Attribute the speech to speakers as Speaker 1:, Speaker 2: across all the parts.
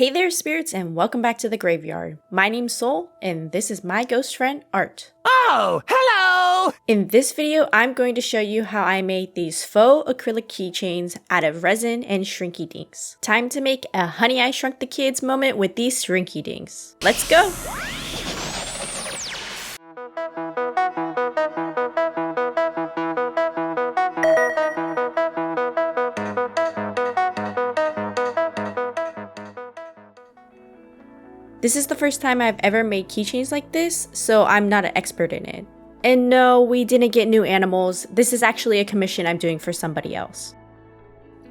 Speaker 1: Hey there, spirits, and welcome back to the graveyard. My name's Soul, and this is my ghost friend, Art.
Speaker 2: Oh, hello!
Speaker 1: In this video, I'm going to show you how I made these faux acrylic keychains out of resin and Shrinky dinks. Time to make a Honey I Shrunk the Kids moment with these Shrinky dinks. Let's go! This is the first time I've ever made keychains like this, so I'm not an expert in it. And no, we didn't get new animals. This is actually a commission I'm doing for somebody else.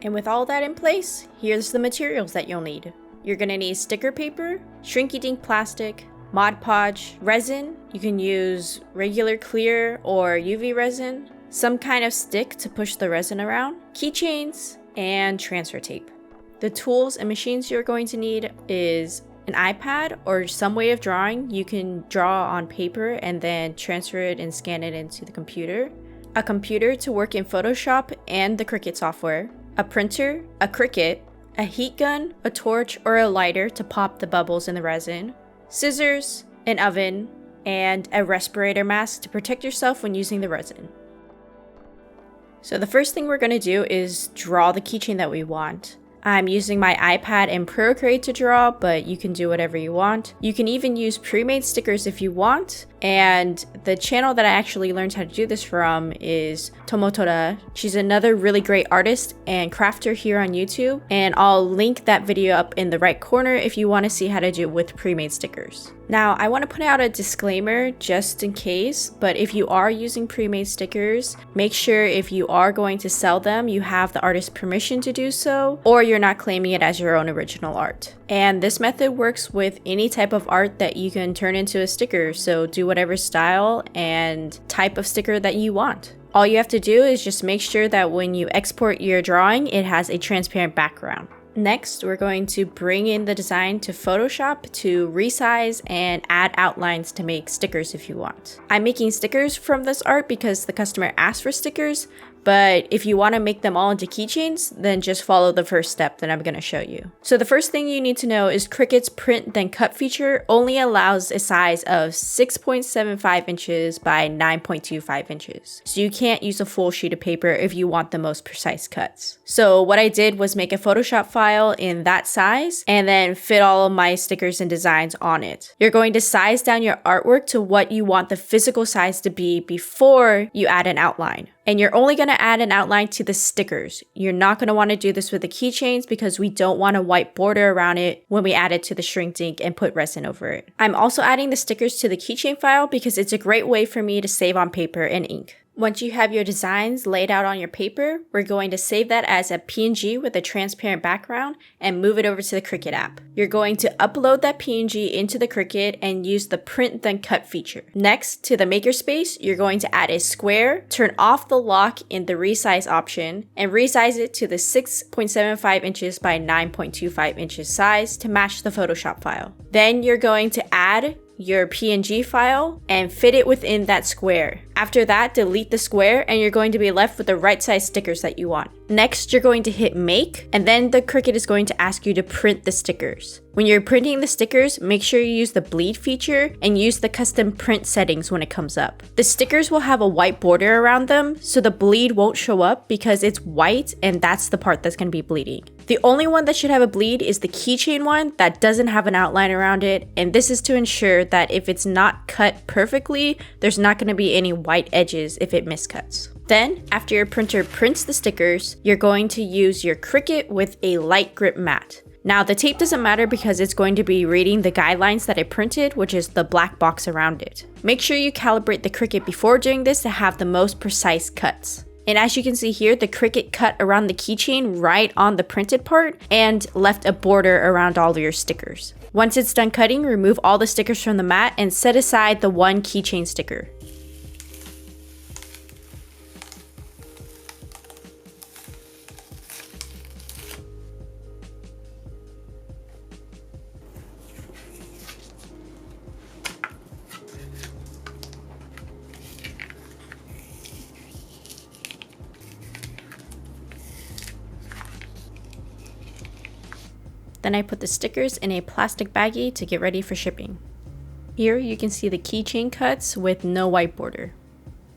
Speaker 1: And with all that in place, here's the materials that you'll need. You're gonna need sticker paper, Shrinky Dink plastic, Mod Podge, resin. You can use regular clear or UV resin, some kind of stick to push the resin around, keychains, and transfer tape. The tools and machines you're going to need is an iPad or some way of drawing. You can draw on paper and then transfer it and scan it into the computer. A computer to work in Photoshop and the Cricut software. A printer, a Cricut, a heat gun, a torch, or a lighter to pop the bubbles in the resin. Scissors, an oven, and a respirator mask to protect yourself when using the resin. So the first thing we're going to do is draw the keychain that we want. I'm using my iPad and Procreate to draw, but you can do whatever you want. You can even use pre-made stickers if you want. And the channel that I actually learned how to do this from is Tomotora. She's another really great artist and crafter here on YouTube. And I'll link that video up in the right corner if you want to see how to do it with pre-made stickers. Now, I want to put out a disclaimer just in case, but if you are using pre-made stickers, make sure if you are going to sell them, you have the artist's permission to do so, or you're not claiming it as your own original art. And this method works with any type of art that you can turn into a sticker, so do whatever style and type of sticker that you want. All you have to do is just make sure that when you export your drawing, it has a transparent background. Next, we're going to bring in the design to Photoshop to resize and add outlines to make stickers if you want. I'm making stickers from this art because the customer asked for stickers, but if you want to make them all into keychains, then just follow the first step that I'm going to show you. So the first thing you need to know is Cricut's print then cut feature only allows a size of 6.75 inches by 9.25 inches. So you can't use a full sheet of paper if you want the most precise cuts. So what I did was make a Photoshop file in that size and then fit all of my stickers and designs on it. You're going to size down your artwork to what you want the physical size to be before you add an outline. And you're only going to add an outline to the stickers. You're not going to want to do this with the keychains because we don't want a white border around it when we add it to the Shrink Dink and put resin over it. I'm also adding the stickers to the keychain file because it's a great way for me to save on paper and ink. Once you have your designs laid out on your paper, we're going to save that as a PNG with a transparent background and move it over to the Cricut app. You're going to upload that PNG into the Cricut and use the print then cut feature. Next, to the makerspace, you're going to add a square, turn off the lock in the resize option, and resize it to the 6.75 inches by 9.25 inches size to match the Photoshop file. Then you're going to add your PNG file and fit it within that square. After that, delete the square and you're going to be left with the right size stickers that you want. Next, you're going to hit make, and then the Cricut is going to ask you to print the stickers. When you're printing the stickers, make sure you use the bleed feature and use the custom print settings when it comes up. The stickers will have a white border around them, so the bleed won't show up because it's white and that's the part that's going to be bleeding. The only one that should have a bleed is the keychain one that doesn't have an outline around it, and this is to ensure that if it's not cut perfectly, there's not going to be any white edges if it miscuts. Then, after your printer prints the stickers, you're going to use your Cricut with a light grip mat. Now, the tape doesn't matter because it's going to be reading the guidelines that I printed, which is the black box around it. Make sure you calibrate the Cricut before doing this to have the most precise cuts. And as you can see here, the Cricut cut around the keychain right on the printed part and left a border around all of your stickers. Once it's done cutting, remove all the stickers from the mat and set aside the one keychain sticker. Then I put the stickers in a plastic baggie to get ready for shipping. Here you can see the keychain cuts with no white border.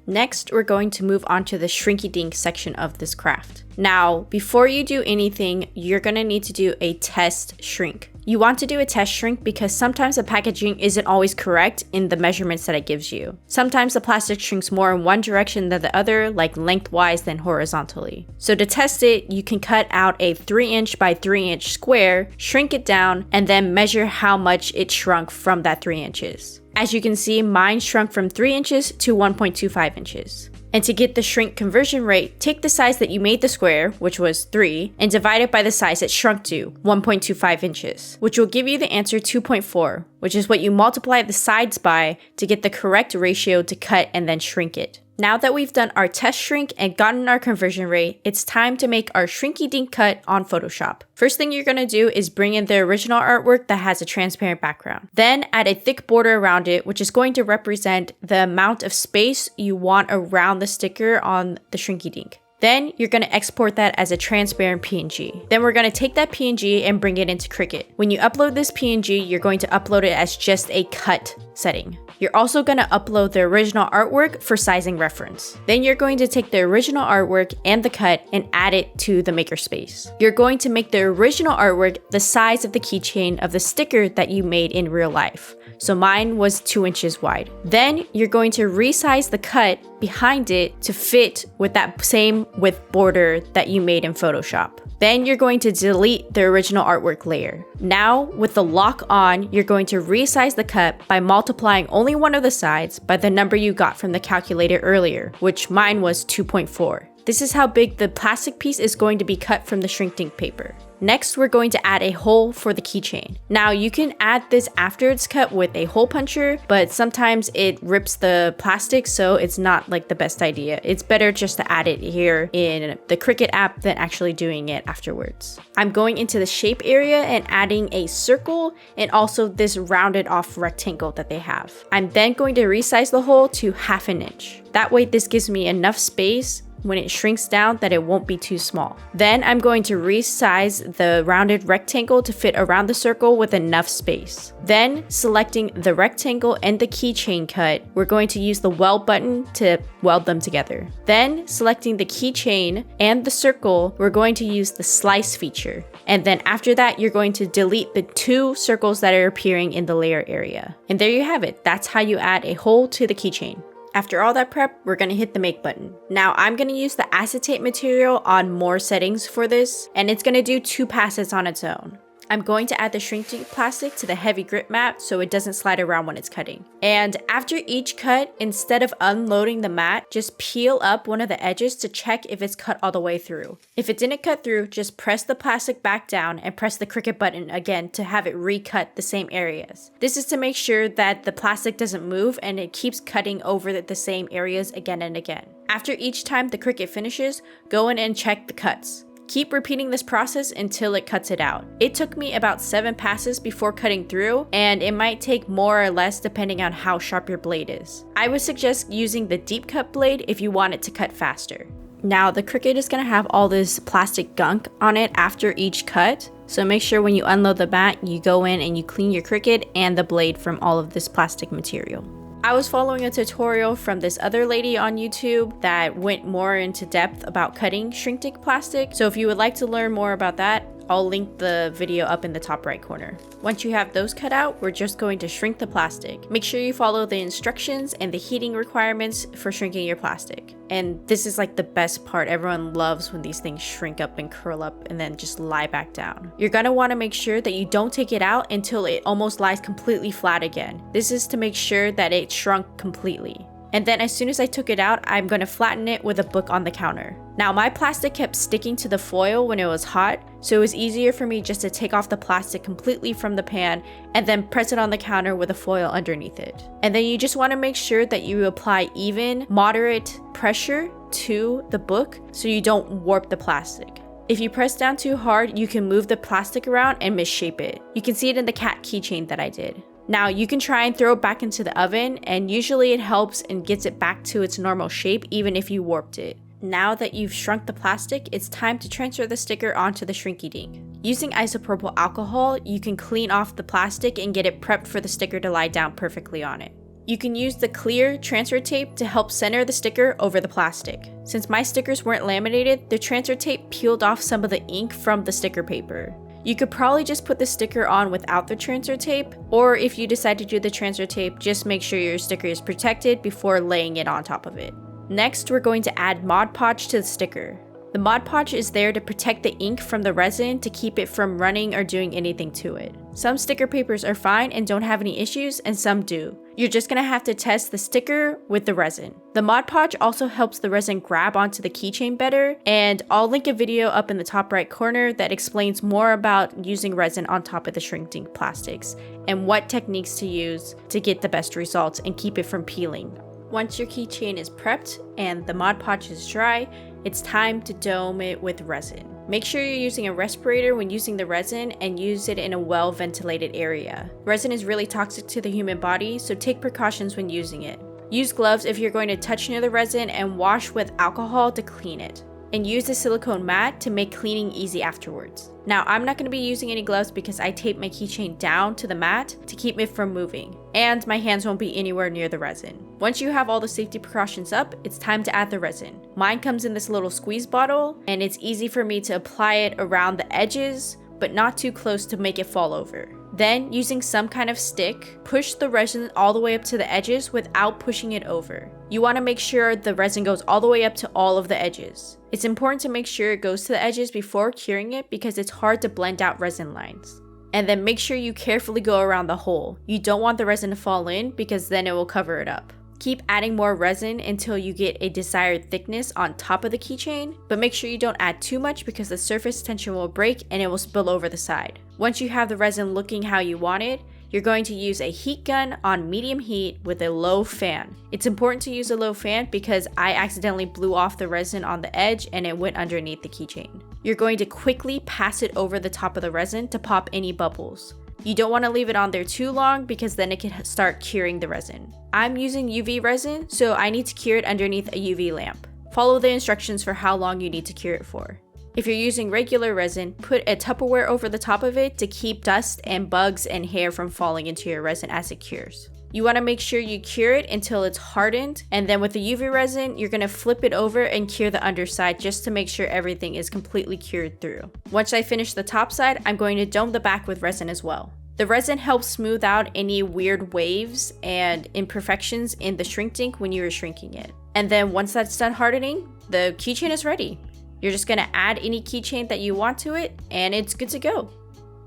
Speaker 1: Next, we're going to move on to the Shrinky Dink section of this craft. Now, before you do anything, you're going to need to do a test shrink. You want to do a test shrink because sometimes the packaging isn't always correct in the measurements that it gives you. Sometimes the plastic shrinks more in one direction than the other, like lengthwise than horizontally. So to test it, you can cut out a 3" by 3" square, shrink it down, and then measure how much it shrunk from that 3 inches. As you can see, mine shrunk from 3 inches to 1.25 inches. And to get the shrink conversion rate, take the size that you made the square, which was 3, and divide it by the size it shrunk to, 1.25 inches, which will give you the answer 2.4, which is what you multiply the sides by to get the correct ratio to cut and then shrink it. Now that we've done our test shrink and gotten our conversion rate, it's time to make our Shrinky Dink cut on Photoshop. First thing you're going to do is bring in the original artwork that has a transparent background. Then add a thick border around it, which is going to represent the amount of space you want around the sticker on the Shrinky Dink. Then you're going to export that as a transparent PNG. Then we're going to take that PNG and bring it into Cricut. When you upload this PNG, you're going to upload it as just a cut setting. You're also going to upload the original artwork for sizing reference. Then you're going to take the original artwork and the cut and add it to the makerspace. You're going to make the original artwork the size of the keychain of the sticker that you made in real life. So mine was 2 inches wide. Then you're going to resize the cut behind it to fit with that same width border that you made in Photoshop. Then you're going to delete the original artwork layer. Now, with the lock on, you're going to resize the cut by multiplying only one of the sides by the number you got from the calculator earlier, which mine was 2.4. This is how big the plastic piece is going to be cut from the Shrink Dink paper. Next, we're going to add a hole for the keychain. Now, you can add this after it's cut with a hole puncher, but sometimes it rips the plastic, so it's not like the best idea. It's better just to add it here in the Cricut app than actually doing it afterwards. I'm going into the shape area and adding a circle and also this rounded off rectangle that they have. I'm then going to resize the hole to 1/2 inch. That way, this gives me enough space when it shrinks down that it won't be too small. Then I'm going to resize the rounded rectangle to fit around the circle with enough space. Then, selecting the rectangle and the keychain cut, we're going to use the weld button to weld them together. Then, selecting the keychain and the circle, we're going to use the slice feature. And then after that, you're going to delete the 2 circles that are appearing in the layer area. And there you have it. That's how you add a hole to the keychain. After all that prep, we're going to hit the make button. Now I'm going to use the acetate material on more settings for this, and it's going to do 2 passes on its own. I'm going to add the Shrink Dink plastic to the heavy grip mat so it doesn't slide around when it's cutting. And after each cut, instead of unloading the mat, just peel up one of the edges to check if it's cut all the way through. If it didn't cut through, just press the plastic back down and press the Cricut button again to have it recut the same areas. This is to make sure that the plastic doesn't move and it keeps cutting over the same areas again and again. After each time the Cricut finishes, go in and check the cuts. Keep repeating this process until it cuts it out. It took me about 7 passes before cutting through, and it might take more or less depending on how sharp your blade is. I would suggest using the deep cut blade if you want it to cut faster. Now the Cricut is going to have all this plastic gunk on it after each cut, so make sure when you unload the mat, you go in and you clean your Cricut and the blade from all of this plastic material. I was following a tutorial from this other lady on YouTube that went more into depth about cutting Shrink Dink plastic. So if you would like to learn more about that, I'll link the video up in the top right corner. Once you have those cut out, we're just going to shrink the plastic. Make sure you follow the instructions and the heating requirements for shrinking your plastic. And this is like the best part. Everyone loves when these things shrink up and curl up and then just lie back down. You're gonna wanna make sure that you don't take it out until it almost lies completely flat again. This is to make sure that it shrunk completely. And then as soon as I took it out, I'm going to flatten it with a book on the counter. Now my plastic kept sticking to the foil when it was hot, so it was easier for me just to take off the plastic completely from the pan and then press it on the counter with a foil underneath it. And then you just want to make sure that you apply even, moderate pressure to the book so you don't warp the plastic. If you press down too hard, you can move the plastic around and misshape it. You can see it in the cat keychain that I did. Now you can try and throw it back into the oven, and usually it helps and gets it back to its normal shape even if you warped it. Now that you've shrunk the plastic, it's time to transfer the sticker onto the Shrinky Dink. Using isopropyl alcohol, you can clean off the plastic and get it prepped for the sticker to lie down perfectly on it. You can use the clear transfer tape to help center the sticker over the plastic. Since my stickers weren't laminated, the transfer tape peeled off some of the ink from the sticker paper. You could probably just put the sticker on without the transfer tape, or if you decide to do the transfer tape, just make sure your sticker is protected before laying it on top of it. Next, we're going to add Mod Podge to the sticker. The Mod Podge is there to protect the ink from the resin to keep it from running or doing anything to it. Some sticker papers are fine and don't have any issues, and some do. You're just gonna have to test the sticker with the resin. The Mod Podge also helps the resin grab onto the keychain better, and I'll link a video up in the top right corner that explains more about using resin on top of the shrink dink plastics and what techniques to use to get the best results and keep it from peeling. Once your keychain is prepped and the Mod Podge is dry, it's time to dome it with resin. Make sure you're using a respirator when using the resin and use it in a well-ventilated area. Resin is really toxic to the human body, so take precautions when using it. Use gloves if you're going to touch near the resin and wash with alcohol to clean it. And use a silicone mat to make cleaning easy afterwards. Now, I'm not going to be using any gloves because I tape my keychain down to the mat to keep it from moving, and my hands won't be anywhere near the resin. Once you have all the safety precautions up, it's time to add the resin. Mine comes in this little squeeze bottle, and it's easy for me to apply it around the edges, but not too close to make it fall over. Then, using some kind of stick, push the resin all the way up to the edges without pushing it over. You want to make sure the resin goes all the way up to all of the edges. It's important to make sure it goes to the edges before curing it because it's hard to blend out resin lines. And then make sure you carefully go around the hole. You don't want the resin to fall in because then it will cover it up. Keep adding more resin until you get a desired thickness on top of the keychain, but make sure you don't add too much because the surface tension will break and it will spill over the side. Once you have the resin looking how you want it, you're going to use a heat gun on medium heat with a low fan. It's important to use a low fan because I accidentally blew off the resin on the edge and it went underneath the keychain. You're going to quickly pass it over the top of the resin to pop any bubbles. You don't want to leave it on there too long because then it can start curing the resin. I'm using UV resin, so I need to cure it underneath a UV lamp. Follow the instructions for how long you need to cure it for. If you're using regular resin, put a Tupperware over the top of it to keep dust and bugs and hair from falling into your resin as it cures. You want to make sure you cure it until it's hardened, and then with the UV resin, you're going to flip it over and cure the underside just to make sure everything is completely cured through. Once I finish the top side, I'm going to dome the back with resin as well. The resin helps smooth out any weird waves and imperfections in the shrink dink when you are shrinking it. And then once that's done hardening, the keychain is ready. You're just going to add any keychain that you want to it, and it's good to go.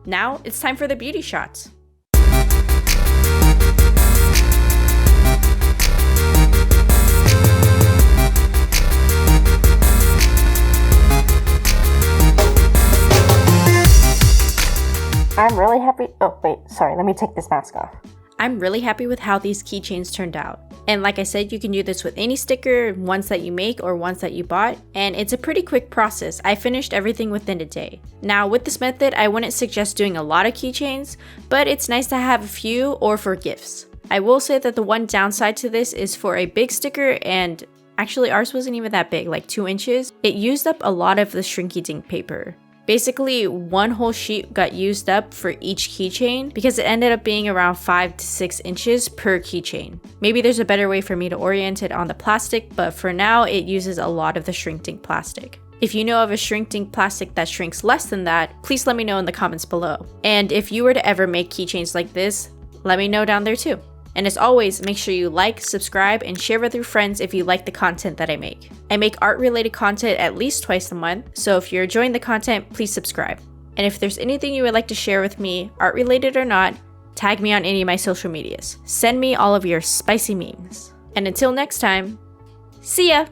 Speaker 1: Now it's time for the beauty shots.
Speaker 3: I'm really happy. Oh, wait, sorry, let me take this mask off.
Speaker 1: I'm really happy with how these keychains turned out. And like I said, you can do this with any sticker, ones that you make or ones that you bought, and it's a pretty quick process. I finished everything within a day. Now with this method, I wouldn't suggest doing a lot of keychains, but it's nice to have a few or for gifts. I will say that the one downside to this is for a big sticker, and actually ours wasn't even that big, like 2 inches. It used up a lot of the Shrinky Dink paper. Basically, one whole sheet got used up for each keychain because it ended up being around 5 to 6 inches per keychain. Maybe there's a better way for me to orient it on the plastic, but for now, it uses a lot of the shrink dink plastic. If you know of a shrink dink plastic that shrinks less than that, please let me know in the comments below. And if you were to ever make keychains like this, let me know down there too. And as always, make sure you like, subscribe, and share with your friends if you like the content that I make. I make art-related content at least twice a month, so if you're enjoying the content, please subscribe. And if there's anything you would like to share with me, art-related or not, tag me on any of my social medias. Send me all of your spicy memes. And until next time, see ya!